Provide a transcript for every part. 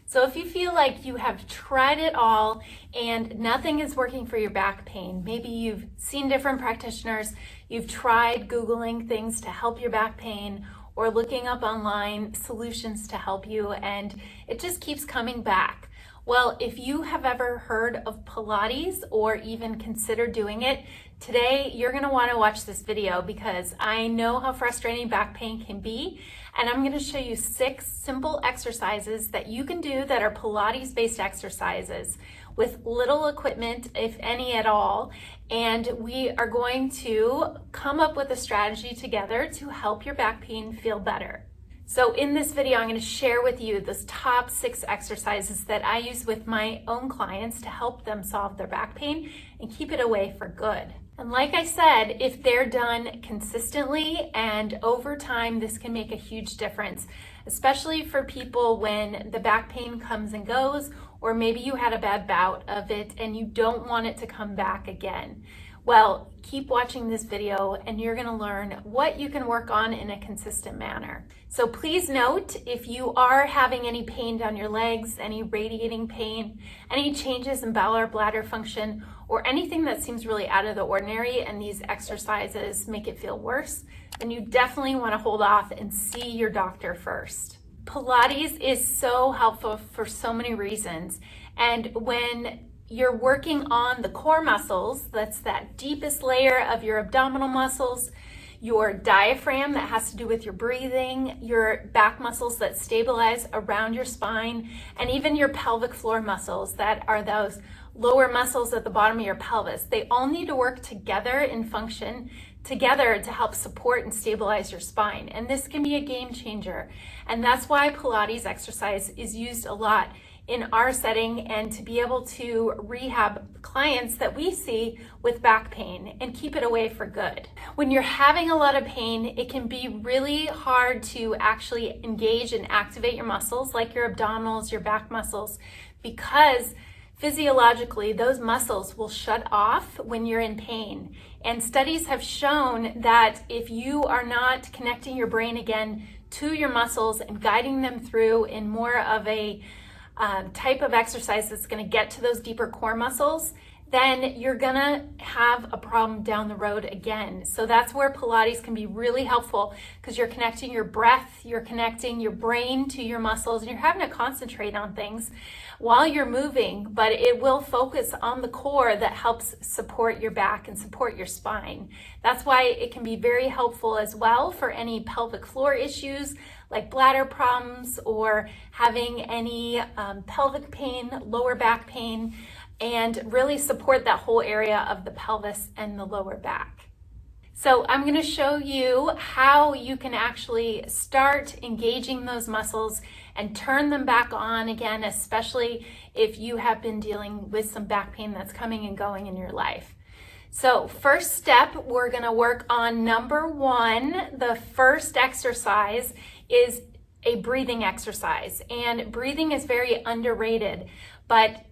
So if you feel like you have tried it all and nothing is working for your back pain, maybe you've seen different practitioners, you've tried Googling things to help your back pain or looking up online solutions to help you, and it just keeps coming back. Well, if you have ever heard of Pilates or even considered doing it, today you're going to want to watch this video because I know how frustrating back pain can be, and I'm going to show you 6 simple exercises that you can do that are Pilates-based exercises with little equipment, if any at all, and we are going to come up with a strategy together to help your back pain feel better. So in this video, I'm going to share with you the top 6 exercises that I use with my own clients to help them solve their back pain and keep it away for good. And like I said, if they're done consistently and over time, this can make a huge difference, especially for people when the back pain comes and goes, or maybe you had a bad bout of it and you don't want it to come back again. Well, keep watching this video and you're going to learn what you can work on in a consistent manner. So please note, if you are having any pain down your legs, any radiating pain, any changes in bowel or bladder function, or anything that seems really out of the ordinary and these exercises make it feel worse, then you definitely want to hold off and see your doctor first. Pilates is so helpful for so many reasons, and when you're working on the core muscles, that's that deepest layer of your abdominal muscles, your diaphragm that has to do with your breathing, your back muscles that stabilize around your spine, and even your pelvic floor muscles that are those lower muscles at the bottom of your pelvis. They all need to work together and function together to help support and stabilize your spine. And this can be a game changer. And that's why Pilates exercise is used a lot in our setting and to be able to rehab clients that we see with back pain and keep it away for good. When you're having a lot of pain, it can be really hard to actually engage and activate your muscles like your abdominals, your back muscles, because physiologically, those muscles will shut off when you're in pain. And studies have shown that if you are not connecting your brain again to your muscles and guiding them through in more of a type of exercise that's going to get to those deeper core muscles, then you're gonna have a problem down the road again. So that's where Pilates can be really helpful, because you're connecting your breath, you're connecting your brain to your muscles, and you're having to concentrate on things while you're moving, but it will focus on the core that helps support your back and support your spine. That's why it can be very helpful as well for any pelvic floor issues like bladder problems or having any pelvic pain, lower back pain, and really support that whole area of the pelvis and the lower back. So I'm going to show you how you can actually start engaging those muscles and turn them back on again, especially if you have been dealing with some back pain that's coming and going in your life. So first step, we're going to work on number 1. The first exercise is a breathing exercise, and breathing is very underrated, but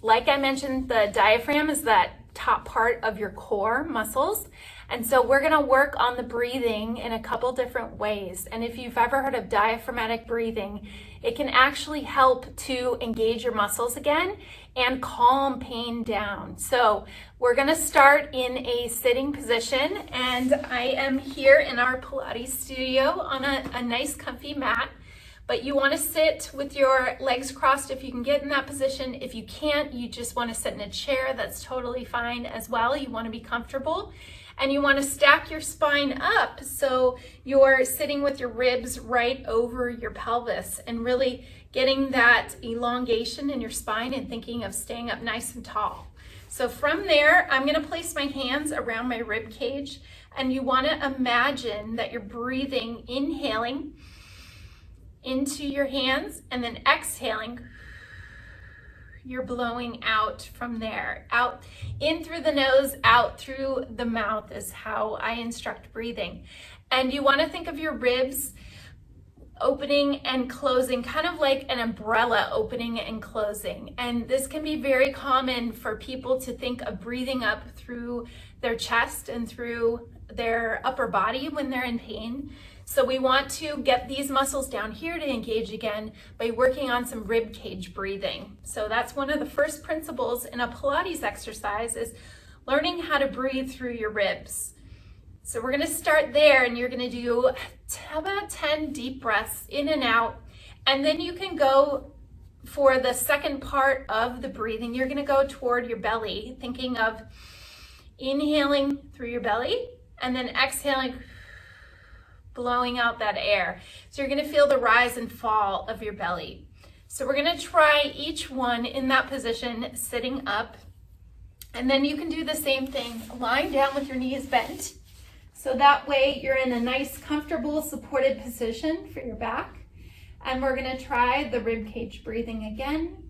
like I mentioned, the diaphragm is that top part of your core muscles. And so we're going to work on the breathing in a couple different ways. And if you've ever heard of diaphragmatic breathing, it can actually help to engage your muscles again and calm pain down. So we're going to start in a sitting position, and I am here in our Pilates studio on a nice comfy mat. But you want to sit with your legs crossed if you can get in that position. If you can't, you just want to sit in a chair. That's totally fine as well. You want to be comfortable. And you want to stack your spine up so you're sitting with your ribs right over your pelvis and really getting that elongation in your spine and thinking of staying up nice and tall. So from there, I'm going to place my hands around my rib cage, and you want to imagine that you're breathing, inhaling into your hands, and then exhaling, you're blowing out from there. Out, in through the nose, out through the mouth is how I instruct breathing. And you want to think of your ribs opening and closing, kind of like an umbrella opening and closing. And this can be very common for people to think of breathing up through their chest and through their upper body when they're in pain. So we want to get these muscles down here to engage again by working on some rib cage breathing. So that's one of the first principles in a Pilates exercise, is learning how to breathe through your ribs. So we're gonna start there, and you're gonna do about 10 deep breaths in and out. And then you can go for the second part of the breathing. You're gonna go toward your belly, thinking of inhaling through your belly and then exhaling, blowing out that air. So you're gonna feel the rise and fall of your belly. So we're gonna try each one in that position, sitting up. And then you can do the same thing, lying down with your knees bent. So that way you're in a nice, comfortable, supported position for your back. And we're gonna try the rib cage breathing again.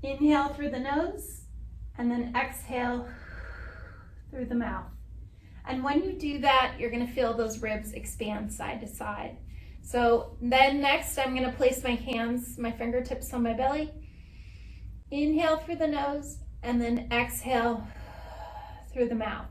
Inhale through the nose, and then exhale through the mouth. And when you do that, you're gonna feel those ribs expand side to side. So then next, I'm gonna place my hands, my fingertips on my belly. Inhale through the nose, and then exhale through the mouth.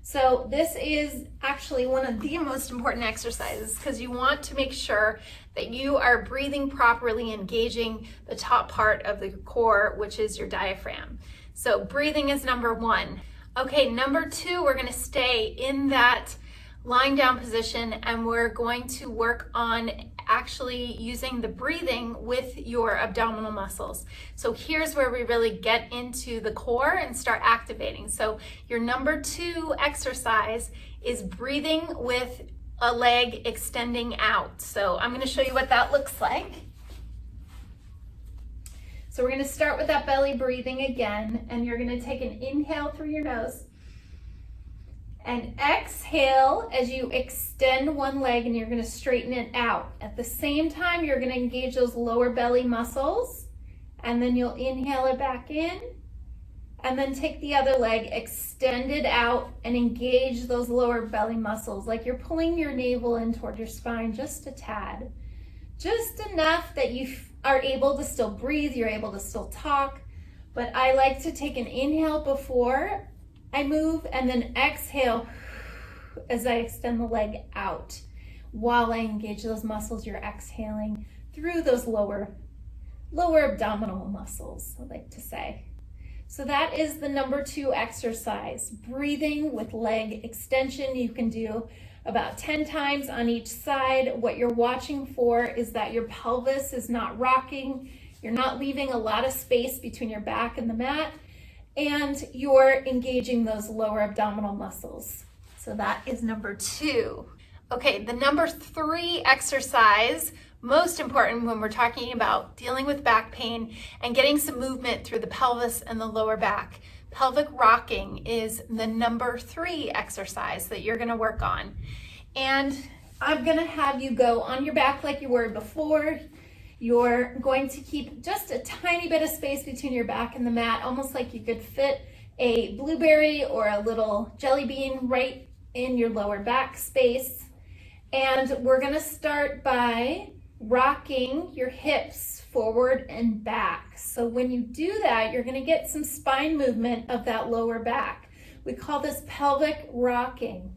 So this is actually one of the most important exercises, because you want to make sure that you are breathing properly, engaging the top part of the core, which is your diaphragm. So breathing is number one. Okay, number two, we're gonna stay in that lying down position, and we're going to work on actually using the breathing with your abdominal muscles. So here's where we really get into the core and start activating. So your number two exercise is breathing with a leg extending out. So I'm going to show you what that looks like. So we're going to start with that belly breathing again, and you're going to take an inhale through your nose and exhale as you extend one leg, and you're going to straighten it out. At the same time, you're going to engage those lower belly muscles, and then you'll inhale it back in, and then take the other leg, extend it out, and engage those lower belly muscles, like you're pulling your navel in toward your spine just a tad. Just enough that you are able to still breathe, you're able to still talk. But I like to take an inhale before I move, and then exhale as I extend the leg out. While I engage those muscles, you're exhaling through those lower abdominal muscles, I like to say. So that is the number two exercise, breathing with leg extension. You can do about 10 times on each side. What you're watching for is that your pelvis is not rocking, you're not leaving a lot of space between your back and the mat, and you're engaging those lower abdominal muscles. So that is number two. Okay, the number three exercise, most important when we're talking about dealing with back pain and getting some movement through the pelvis and the lower back. Pelvic rocking is the number three exercise that you're gonna work on. And I'm gonna have you go on your back like you were before. You're going to keep just a tiny bit of space between your back and the mat, almost like you could fit a blueberry or a little jelly bean right in your lower back space. And we're gonna start by rocking your hips forward and back. So when you do that, you're gonna get some spine movement of that lower back. We call this pelvic rocking.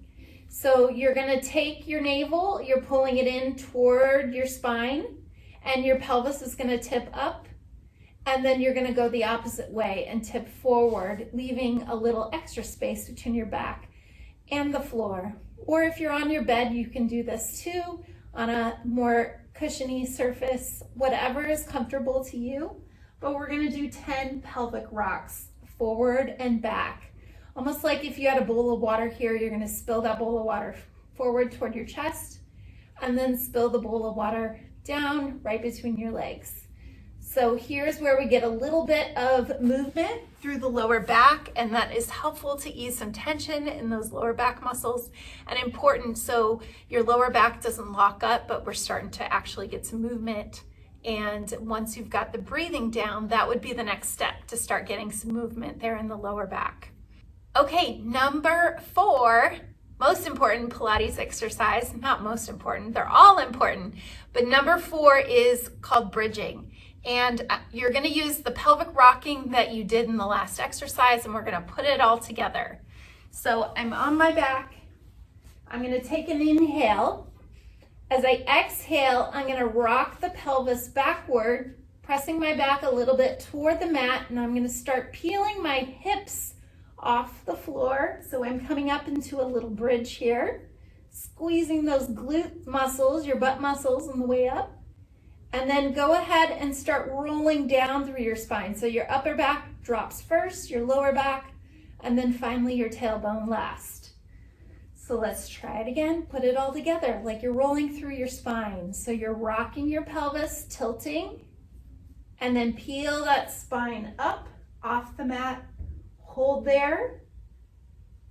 So you're gonna take your navel, you're pulling it in toward your spine, and your pelvis is gonna tip up, and then you're gonna go the opposite way and tip forward, leaving a little extra space between your back and the floor. Or if you're on your bed, you can do this too, on a more cushiony surface, whatever is comfortable to you. But we're gonna do 10 pelvic rocks, forward and back. Almost like if you had a bowl of water here, you're gonna spill that bowl of water forward toward your chest, and then spill the bowl of water down right between your legs. So here's where we get a little bit of movement through the lower back, and that is helpful to ease some tension in those lower back muscles, and important so your lower back doesn't lock up, but we're starting to actually get some movement. And once you've got the breathing down, that would be the next step, to start getting some movement there in the lower back. Okay, number four, most important Pilates exercise, not most important, they're all important, but number four is called bridging. And you're gonna use the pelvic rocking that you did in the last exercise, and we're gonna put it all together. So I'm on my back, I'm gonna take an inhale, As I exhale, I'm going to rock the pelvis backward, pressing my back a little bit toward the mat, and I'm going to start peeling my hips off the floor. So I'm coming up into a little bridge here, squeezing those glute muscles, your butt muscles on the way up. And then go ahead and start rolling down through your spine. So your upper back drops first, your lower back, and then finally your tailbone last. So let's try it again. Put it all together like you're rolling through your spine. So you're rocking your pelvis, tilting, and then peel that spine up off the mat. Hold there,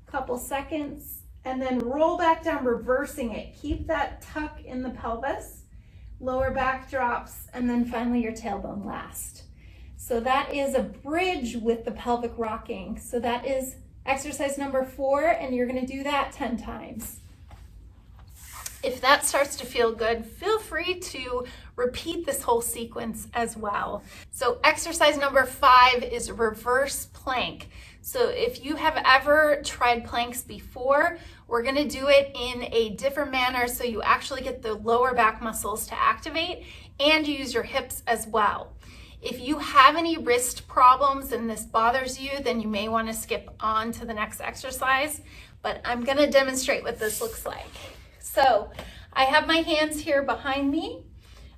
couple seconds, and then roll back down, reversing it. Keep that tuck in the pelvis, lower back drops, and then finally your tailbone last. So that is a bridge with the pelvic rocking. So that is exercise number 4, and you're going to do that 10 times. If that starts to feel good, feel free to repeat this whole sequence as well. So exercise number 5 is reverse plank. So if you have ever tried planks before, we're going to do it in a different manner so you actually get the lower back muscles to activate and use your hips as well. If you have any wrist problems and this bothers you, then you may want to skip on to the next exercise, but I'm going to demonstrate what this looks like. So I have my hands here behind me.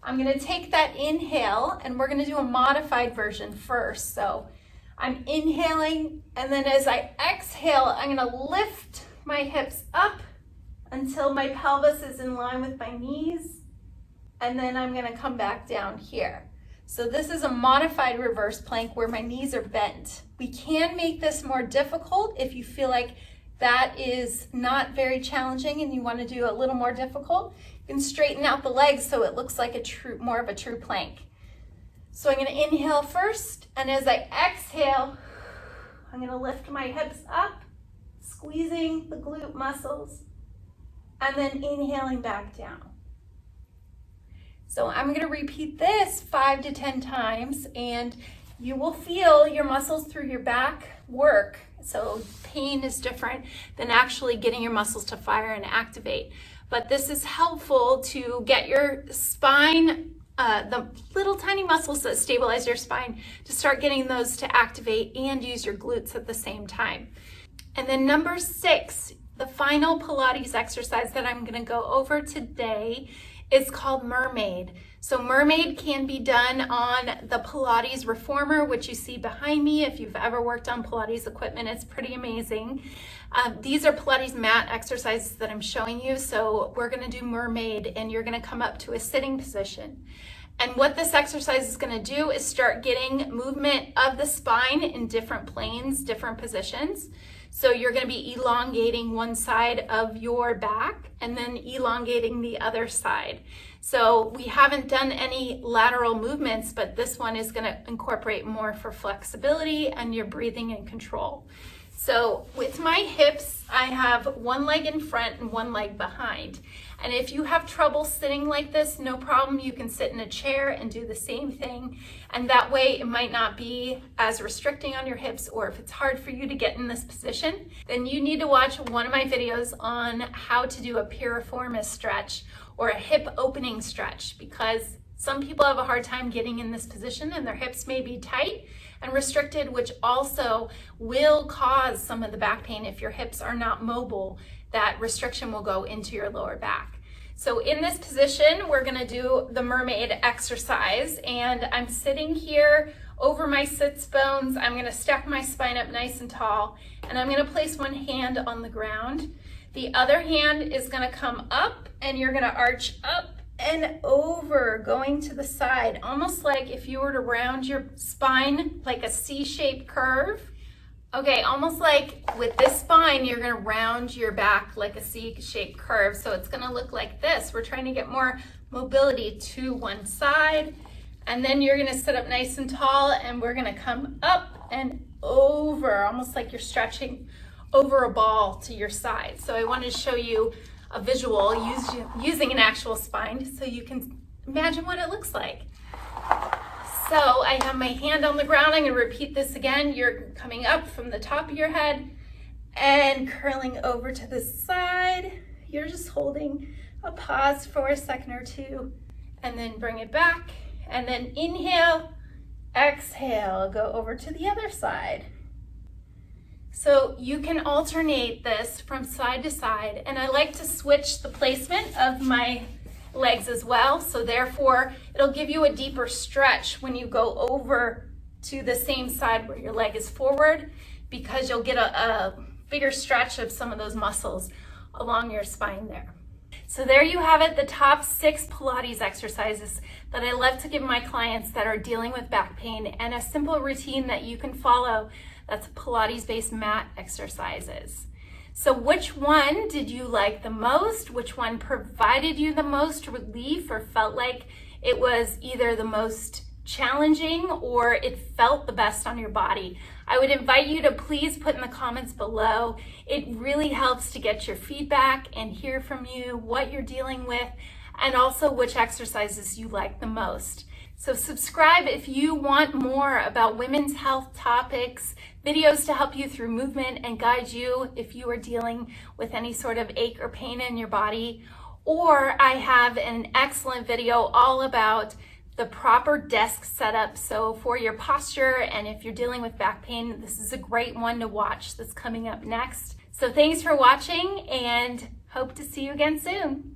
I'm going to take that inhale, and we're going to do a modified version first. So I'm inhaling, and then as I exhale, I'm going to lift my hips up until my pelvis is in line with my knees, and then I'm going to come back down here. So this is a modified reverse plank where my knees are bent. We can make this more difficult if you feel like that is not very challenging and you want to do a little more difficult. You can straighten out the legs so it looks like more of a true plank. So I'm going to inhale first, and as I exhale, I'm going to lift my hips up, squeezing the glute muscles, and then inhaling back down. So I'm going to repeat this 5 to 10 times, and you will feel your muscles through your back work. So pain is different than actually getting your muscles to fire and activate. But this is helpful to get your spine, the little tiny muscles that stabilize your spine, to start getting those to activate and use your glutes at the same time. And then number 6, the final Pilates exercise that I'm going to go over today is called Mermaid. So Mermaid can be done on the Pilates reformer, which you see behind me. If you've ever worked on Pilates equipment, it's pretty amazing. These are Pilates mat exercises that I'm showing you. So we're going to do Mermaid, and you're going to come up to a sitting position. And what this exercise is going to do is start getting movement of the spine in different planes, different positions. So you're going to be elongating one side of your back and then elongating the other side. So we haven't done any lateral movements, but this one is going to incorporate more for flexibility and your breathing and control. So with my hips, I have one leg in front and one leg behind. And if you have trouble sitting like this, no problem. You can sit in a chair and do the same thing. And that way it might not be as restricting on your hips, or if it's hard for you to get in this position, then you need to watch one of my videos on how to do a piriformis stretch or a hip opening stretch, because some people have a hard time getting in this position and their hips may be tight and restricted, which also will cause some of the back pain. If your hips are not mobile, that restriction will go into your lower back. So in this position, we're going to do the Mermaid exercise, and I'm sitting here over my sits bones. I'm going to stack my spine up nice and tall, and I'm going to place one hand on the ground. The other hand is going to come up, and you're going to arch up and over, going to the side, almost like if you were to round your spine like a C-shaped curve. Okay, almost like with this spine, you're gonna round your back like a C-shaped curve. So it's gonna look like this. We're trying to get more mobility to one side. And then you're gonna sit up nice and tall, and we're gonna come up and over, almost like you're stretching over a ball to your side. So I wanted to show you a visual using an actual spine so you can imagine what it looks like. So I have my hand on the ground. I'm going to repeat this again. You're coming up from the top of your head and curling over to the side. You're just holding I'll pause for a second or two and then bring it back. And then inhale, exhale, go over to the other side. So you can alternate this from side to side, and I like to switch the placement of my legs as well, so therefore it'll give you a deeper stretch when you go over to the same side where your leg is forward, because you'll get a bigger stretch of some of those muscles along your spine there. So there you have it, the top 6 Pilates exercises that I love to give my clients that are dealing with back pain, and a simple routine that you can follow that's Pilates-based mat exercises. So which one did you like the most? Which one provided you the most relief or felt like it was either the most challenging or it felt the best on your body? I would invite you to please put in the comments below. It really helps to get your feedback and hear from you what you're dealing with, and also which exercises you like the most. So subscribe if you want more about women's health topics, videos to help you through movement and guide you if you are dealing with any sort of ache or pain in your body. Or I have an excellent video all about the proper desk setup. So for your posture, and if you're dealing with back pain, this is a great one to watch that's coming up next. So thanks for watching, and hope to see you again soon.